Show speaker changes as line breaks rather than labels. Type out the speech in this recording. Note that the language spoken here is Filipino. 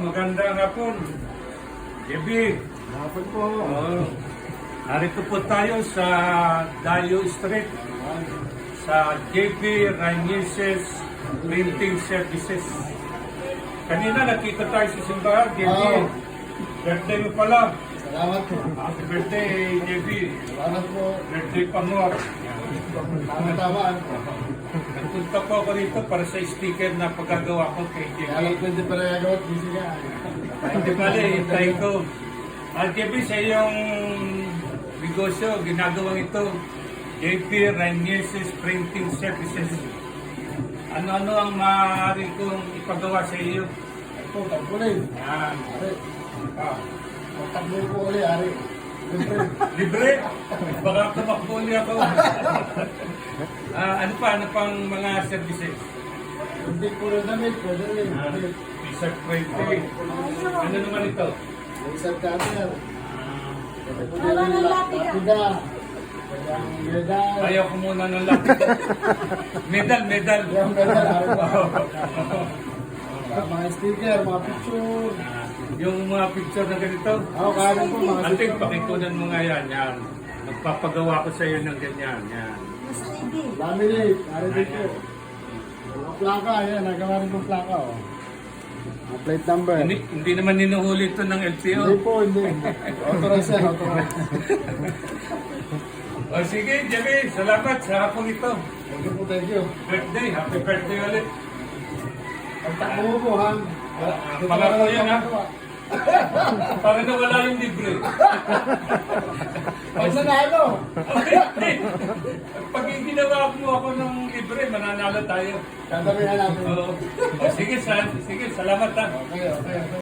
magandang hapon. JB.
Hapon po.
Narito po tayo sa Dayo Street sa JB Rainices Printing Services. Kanina nakita tayo sa simbahan, JB. Birthday mo pala.
Salamat po.
Happy birthday, JB.
Salamat po.
Birthday pa mo.
Tama-tama.
Nagpunta po ako rito para sa sticker na paggagawa ko kay JB.
Alam ko hindi pa rin agawat. Busy ka.
Hindi pala, hintay ko. JB, sa iyong negosyo, ginagawang ito, JB Rainices Printing Services. Ano-ano ang maaari kong ipagawa sa iyo?
Ito, tagpulay.
Yan.
Ari. Magtagpulay po ulit, Ari. Siyempre.
Libre? Baka tumakbuli ako. Ano pang mga services?
Hindi po rin damit. Pwede rin.
T-shirt printing. Ano naman ito?
Isang cutter. Pwede po rin lapida. Pwede ang medal.
Ayaw ko muna ng lapit. Medal.
Yung medal, Ari po. Mga sticker, mga picture.
Yung mga picture na ganito.
Kaya po mga
Anting, pakikunan mo nga yan. Magpapagawa ko sa iyo ng ganyan. Yan.
laminate. Ari dito. Mga plaka, yan. Nagawa rin pong plaka. Mga plate number.
Hindi naman ninuhuli ito ng LTO.
Hindi po, hindi. Authorize yan, authorize.
O sige, Jimmy, salamat sa hapong ito.
Thank you po, thank you.
Birthday, happy birthday ulit.
Pagtakbo mo po, ha?
Pangako yan, ha? Para na wala yung libre.
Pag nanalo.
Pag ginawa mo ako ng libre, mananalo tayo.
Tandamihan natin.
O sige, salamat ha.
Okay.